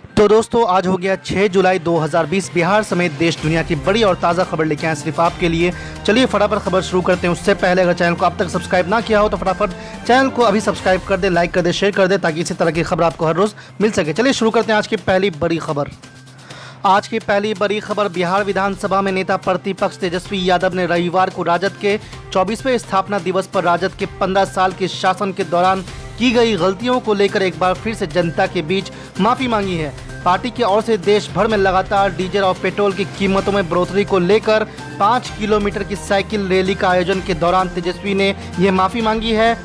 तो दोस्तों आज हो गया 6 जुलाई 2020। बिहार समेत देश दुनिया की बड़ी और ताज़ा खबर लेके आए सिर्फ आपके लिए। चलिए फटाफट खबर शुरू करते हैं। उससे पहले अगर चैनल को अब तक सब्सक्राइब ना किया हो तो फटाफट चैनल को अभी सब्सक्राइब कर दे, लाइक कर दे, शेयर कर दे ताकि इसी तरह की खबर आपको हर रोज़ मिल सके। चलिए शुरू करते हैं आज की पहली बड़ी खबर। आज की पहली बड़ी खबर, बिहार विधानसभा में नेता प्रतिपक्ष तेजस्वी यादव ने रविवार को राजद के 24वें स्थापना दिवस पर राजद के 15 साल के शासन के दौरान की गई गलतियों को लेकर एक बार फिर से जनता के बीच माफ़ी मांगी है। पार्टी की ओर से देश भर में लगातार डीजल और पेट्रोल की कीमतों में बढ़ोतरी को लेकर 5 किलोमीटर की साइकिल रैली का आयोजन के दौरान तेजस्वी ने यह माफ़ी मांगी है।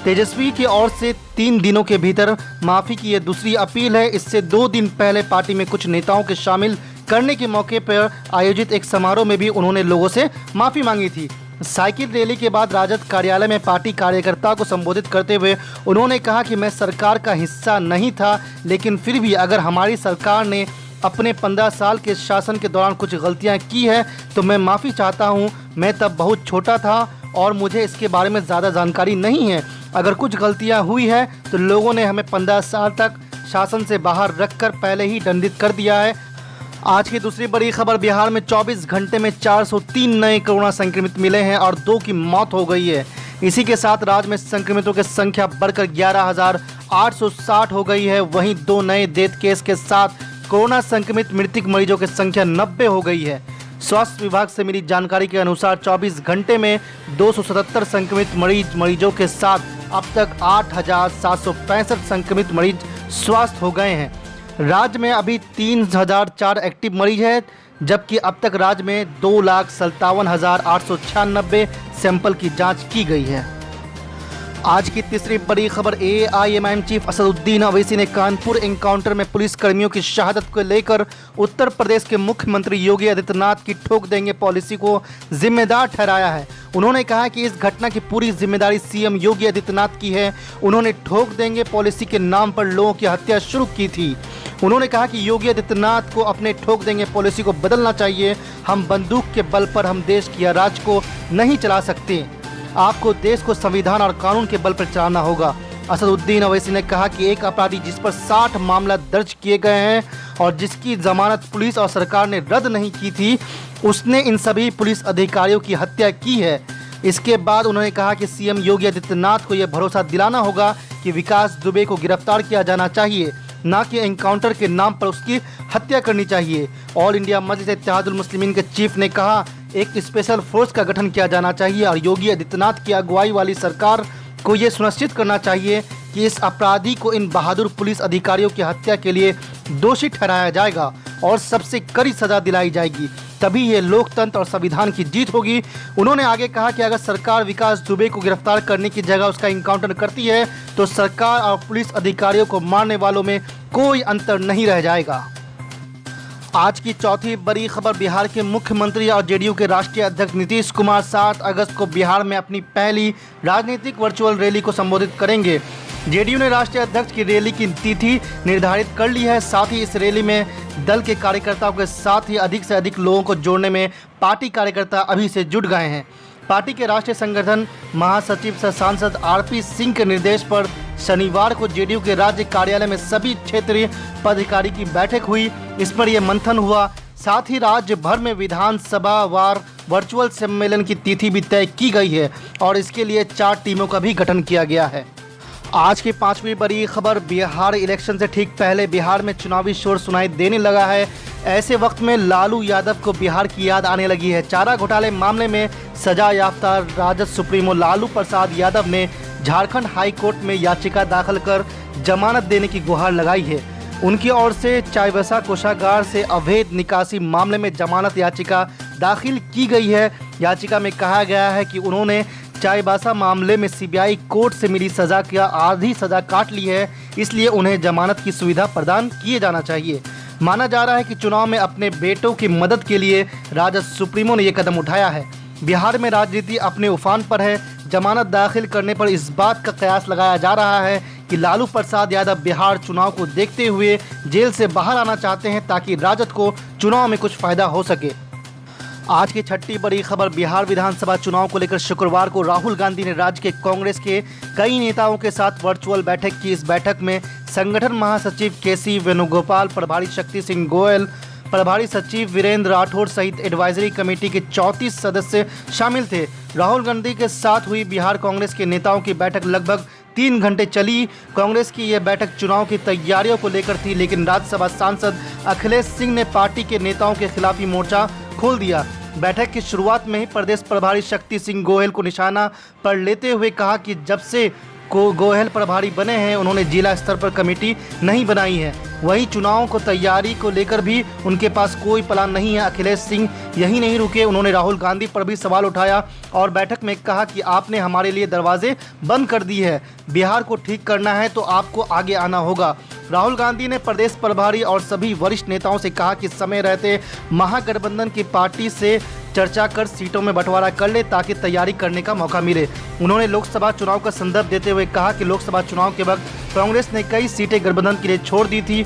तेजस्वी की ओर से 3 दिनों के भीतर माफ़ी की यह दूसरी अपील है। इससे 2 दिन पहले पार्टी में कुछ नेताओं के शामिल करने के मौके पर आयोजित एक समारोह में भी उन्होंने लोगों से माफ़ी मांगी थी। साइकिल रैली के बाद राजद कार्यालय में पार्टी कार्यकर्ताओं को संबोधित करते हुए उन्होंने कहा कि मैं सरकार का हिस्सा नहीं था, लेकिन फिर भी अगर हमारी सरकार ने अपने 15 साल के शासन के दौरान कुछ गलतियां की है तो मैं माफ़ी चाहता हूं। मैं तब बहुत छोटा था और मुझे इसके बारे में ज़्यादा जानकारी नहीं है। अगर कुछ गलतियां हुई है तो लोगों ने हमें 15 साल तक शासन से बाहर रखकर पहले ही दंडित कर दिया है। आज की दूसरी बड़ी खबर, बिहार में 24 घंटे में 403 नए कोरोना संक्रमित मिले हैं और 2 की मौत हो गई है। इसी के साथ राज्य में संक्रमितों की संख्या बढ़कर 11,860 हो गई है। वहीं 2 नए डेथ केस के साथ कोरोना संक्रमित मृतक मरीजों की संख्या 90 हो गई है। स्वास्थ्य विभाग से मिली जानकारी के अनुसार 24 घंटे में 277 संक्रमित मरीजों के साथ अब तक 8,765 संक्रमित मरीज स्वस्थ हो गए हैं। राज्य में अभी 3,004 एक्टिव मरीज हैं, जबकि अब तक राज्य में 2,57,896 सैंपल की जांच की गई है। आज की तीसरी बड़ी खबर, एआईएमआईएम चीफ असदुद्दीन ओवैसी ने कानपुर एनकाउंटर में पुलिस कर्मियों की शहादत को लेकर उत्तर प्रदेश के मुख्यमंत्री योगी आदित्यनाथ की ठोक देंगे पॉलिसी को जिम्मेदार ठहराया है। उन्होंने कहा कि इस घटना की पूरी जिम्मेदारी सीएम योगी आदित्यनाथ की है। उन्होंने ठोक देंगे पॉलिसी के नाम पर लोगों की हत्या शुरू की थी। उन्होंने कहा कि योगी आदित्यनाथ को अपने ठोक देंगे पॉलिसी को बदलना चाहिए। हम बंदूक के बल पर हम देश की राज को नहीं चला सकते। आपको देश को संविधान और कानून के बल पर चलाना होगा। असदुद्दीन ओवैसी ने कहा कि एक अपराधी जिस पर 60 मामला दर्ज किए गए हैं और जिसकी जमानत पुलिस और सरकार ने रद्द नहीं की थी, उसने इन सभी पुलिस अधिकारियों की हत्या की है। इसके बाद उन्होंने कहा कि सीएम योगी आदित्यनाथ को यह भरोसा दिलाना होगा कि विकास दुबे को गिरफ्तार किया जाना चाहिए, ना कि एनकाउंटर के नाम पर उसकी हत्या करनी चाहिए। ऑल इंडिया मजलिस इत्तेहादुल मुस्लिमीन के चीफ ने कहा एक स्पेशल फोर्स का गठन किया जाना चाहिए और योगी आदित्यनाथ की अगुवाई वाली सरकार को ये सुनिश्चित करना चाहिए कि इस अपराधी को इन बहादुर पुलिस अधिकारियों की हत्या के लिए दोषी ठहराया जाएगा और सबसे कड़ी सजा दिलाई जाएगी, तभी ये लोकतंत्र और संविधान की जीत होगी। उन्होंने आगे कहा कि अगर सरकार विकास दुबे को गिरफ्तार करने की जगह उसका इनकाउंटर करती है तो सरकार और पुलिस अधिकारियों को मारने वालों में कोई अंतर नहीं रह जाएगा। आज की चौथी बड़ी खबर, बिहार के मुख्यमंत्री और जेडीयू के राष्ट्रीय अध्यक्ष नीतीश कुमार 7 अगस्त को बिहार में अपनी पहली राजनीतिक वर्चुअल रैली को संबोधित करेंगे। जेडीयू ने राष्ट्रीय अध्यक्ष की रैली की तिथि निर्धारित कर ली है। साथ ही इस रैली में दल के कार्यकर्ताओं के साथ ही अधिक से अधिक लोगों को जोड़ने में पार्टी कार्यकर्ता अभी से जुट गए हैं। पार्टी के राष्ट्रीय संगठन महासचिव सह सांसद आरपी सिंह के निर्देश पर शनिवार को जेडीयू के राज्य कार्यालय में सभी क्षेत्रीय पदाधिकारी की बैठक हुई। इस पर यह मंथन हुआ। साथ ही राज्य भर में विधानसभा वार वर्चुअल सम्मेलन की तिथि भी तय की गई है और इसके लिए 4 टीमों का भी गठन किया गया है। आज की 5वीं बड़ी खबर, बिहार इलेक्शन से ठीक पहले बिहार में चुनावी शोर सुनाई देने लगा है। ऐसे वक्त में लालू यादव को बिहार की याद आने लगी है। चारा घोटाले मामले में सजा याफ्ता राजद सुप्रीमो लालू प्रसाद यादव ने झारखंड हाई कोर्ट में याचिका दाखिल कर जमानत देने की गुहार लगाई है। उनकी ओर से चाईबासा कोषागार से अवैध निकासी मामले में जमानत याचिका दाखिल की गई है। याचिका में कहा गया है कि उन्होंने चाईबासा मामले में सीबीआई कोर्ट से मिली सजा की आधी सजा काट ली है, इसलिए उन्हें जमानत की सुविधा प्रदान किए जाना चाहिए। माना जा रहा है कि चुनाव में अपने बेटों की मदद के लिए राजद सुप्रीमो ने यह कदम उठाया है। बिहार में राजनीति अपने उफान पर है। जमानत दाखिल करने पर इस बात का कयास लगाया जा रहा है कि लालू प्रसाद यादव बिहार चुनाव को देखते हुए जेल से बाहर आना चाहते हैं ताकि राजद को चुनाव में कुछ फायदा हो सके। आज की छठी बड़ी खबर, बिहार विधानसभा चुनाव को लेकर शुक्रवार को राहुल गांधी ने राज्य के कांग्रेस के कई नेताओं के साथ वर्चुअल बैठक की। इस बैठक में संगठन महासचिव केसी वेणुगोपाल, प्रभारी शक्ति सिंह गोयल, प्रभारी सचिव वीरेंद्र राठौड़ सहित एडवाइजरी कमेटी के 34 सदस्य शामिल थे। राहुल गांधी के साथ हुई बिहार कांग्रेस के नेताओं की बैठक लगभग 3 घंटे चली। कांग्रेस की यह बैठक चुनाव की तैयारियों को लेकर थी, लेकिन राज्यसभा सांसद अखिलेश सिंह ने पार्टी के नेताओं के खिलाफ ही मोर्चा खोल दिया। बैठक की शुरुआत में ही प्रदेश प्रभारी शक्ति सिंह गोयल को निशाना पर लेते हुए कहा कि जब से गोयल प्रभारी बने हैं उन्होंने जिला स्तर पर कमेटी नहीं बनाई है। वहीं चुनाव को तैयारी को लेकर भी उनके पास कोई प्लान नहीं है। अखिलेश सिंह यही नहीं रुके, उन्होंने राहुल गांधी पर भी सवाल उठाया और बैठक में कहा कि आपने हमारे लिए दरवाजे बंद कर दिए हैं। बिहार को ठीक करना है तो आपको आगे आना होगा। राहुल गांधी ने प्रदेश प्रभारी और सभी वरिष्ठ नेताओं से कहा कि समय रहते महागठबंधन की पार्टी से चर्चा कर सीटों में बंटवारा कर ले ताकि तैयारी करने का मौका मिले। उन्होंने लोकसभा चुनाव का संदर्भ देते हुए कहा कि लोकसभा चुनाव के वक्त कांग्रेस ने कई सीटें गठबंधन के लिए छोड़ दी थी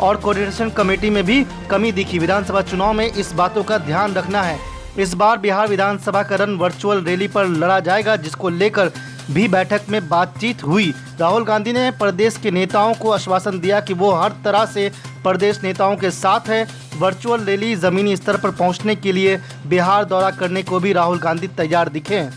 और कोऑर्डिनेशन कमेटी में भी कमी दिखी। विधानसभा चुनाव में इस बातों का ध्यान रखना है। इस बार बिहार विधानसभा का रन वर्चुअल रैली पर लड़ा जाएगा, जिसको लेकर भी बैठक में बातचीत हुई। राहुल गांधी ने प्रदेश के नेताओं को आश्वासन दिया कि वो हर तरह से प्रदेश नेताओं के साथ है। वर्चुअल रैली जमीनी स्तर पर पहुंचने के लिए बिहार दौरा करने को भी राहुल गांधी तैयार दिखे।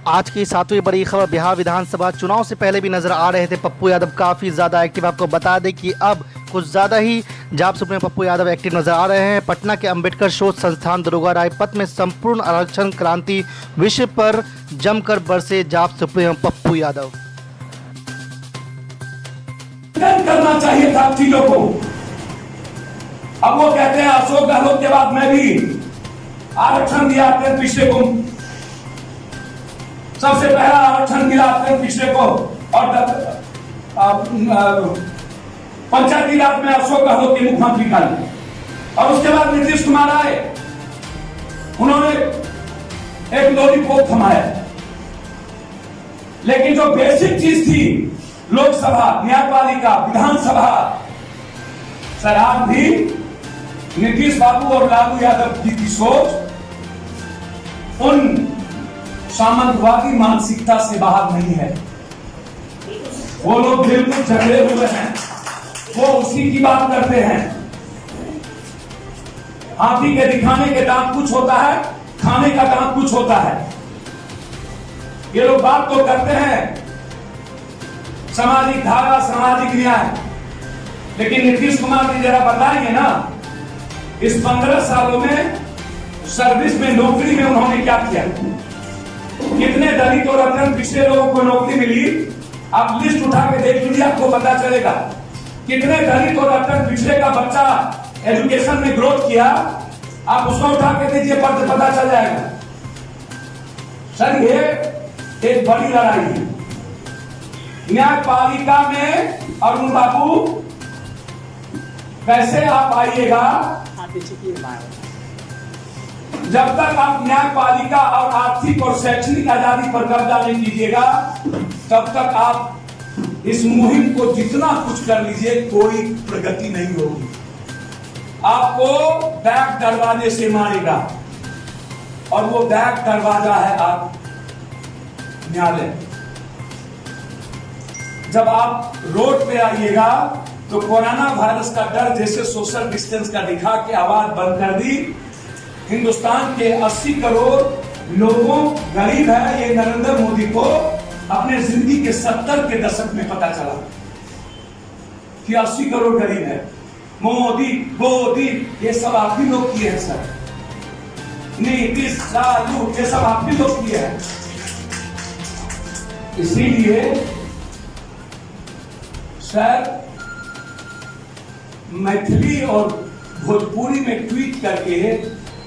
आज की 7वीं बड़ी खबर, बिहार विधानसभा चुनाव से पहले भी नजर आ रहे थे पप्पू यादव काफ़ी ज़्यादा एक्टिव। आपको बता दें कि अब कुछ ज़्यादा ही जाप सुप्रीम पप्पू यादव एक्टिव नजर आ रहे हैं। पटना के अंबेडकर शोध संस्थान दरोगा राय पथ में संपूर्ण आरक्षण क्रांति विषय पर जमकर बरसे जाप सुप्रीम पप्पू यादव। करना चाहिए था चीजों को। अब वो कहते हैं अशोक गहलोत के बाद मैं भी आरक्षण दिया अपने पिछले को, सबसे पहला आरक्षण दिया अपने पिछले को, और पंचायती राज में अशोक गहलोत के मुख्यमंत्री का, और उसके बाद नीतीश कुमार आए, उन्होंने एक लॉलीपॉप थमाया। लेकिन जो बेसिक चीज थी, लोकसभा, न्यायपालिका, विधानसभा, सर आज भी नीतीश बाबू और लालू यादव जी की सोच उन सामंतवादी मानसिकता से बाहर नहीं है। वो लोग बिल्कुल झगड़े हुए हैं, वो उसी की बात करते हैं। हाथी के दिखाने के दांत कुछ होता है, खाने का दांत कुछ होता है। ये लोग बात तो करते हैं सामाजिक धारा, सामाजिक न्याय, लेकिन नीतीश कुमार जी जरा बताएंगे ना, इस 15 सालों में सर्विस में, नौकरी में उन्होंने क्या किया, कितने दलित और अत्यंत पिछड़े लोगों को नौकरी मिली। आप लिस्ट उठा के देख लीजिए, आपको पता चलेगा कितने दलित और अत्यंत पिछड़े का बच्चा एजुकेशन में ग्रोथ किया। आप उसको उठा के दीजिए, पता चल जाएगा। सर ये एक बड़ी लड़ाई है। न्यायपालिका में अरुण बाबू कैसे आप आइएगा, जब तक आप न्यायपालिका और आर्थिक और शैक्षणिक आजादी पर कब्जा नहीं कीजिएगा, तब तक आप इस मुहिम को जितना कुछ कर लीजिए कोई प्रगति नहीं होगी। आपको बैक दरवाजे से मारेगा, और वो बैक दरवाजा है आप न्यायालय। जब आप रोड पे आइएगा तो कोरोना वायरस का डर जैसे सोशल डिस्टेंस का दिखा के आवाज बंद कर दी। हिंदुस्तान के 80 करोड़ लोगों, गरीब है, ये नरेंद्र मोदी को अपने जिंदगी के 70 के दशक में पता चला कि 80 करोड़ गरीब है। मोदी गोदी ये सब आप ही लोग किए हैं सर, नीतीश लालू ये सब आप ही लोग किए हैं। इसीलिए सर मैथिली और भोजपुरी में ट्वीट करके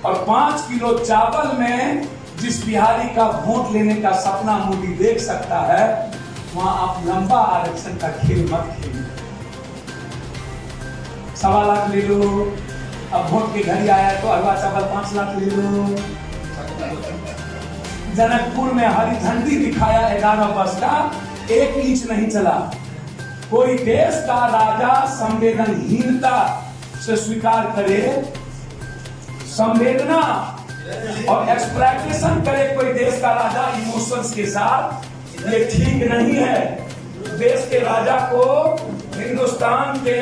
और 5 किलो चावल में जिस बिहारी का वोट लेने का सपना मोदी देख सकता है, वहां आप लंबा आरक्षण का खेल मत खेलिए। 1.25 लाख ले लो, अब वोट के घड़ी आया तो अरवा चावल 5 लाख ले लो। जनकपुर में हरी झंडी दिखाया 11 वर्ष का, 1 इंच नहीं चला। कोई देश का राजा संवेदनहीनता से स्वीकार करे, संवेदना और एक्सप्लॉइटेशन करे कोई देश का राजा इमोशंस के साथ, ये ठीक नहीं है। देश के राजा को हिंदुस्तान के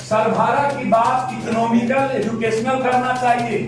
सरबराह की बात इकोनॉमिकल एजुकेशनल करना चाहिए।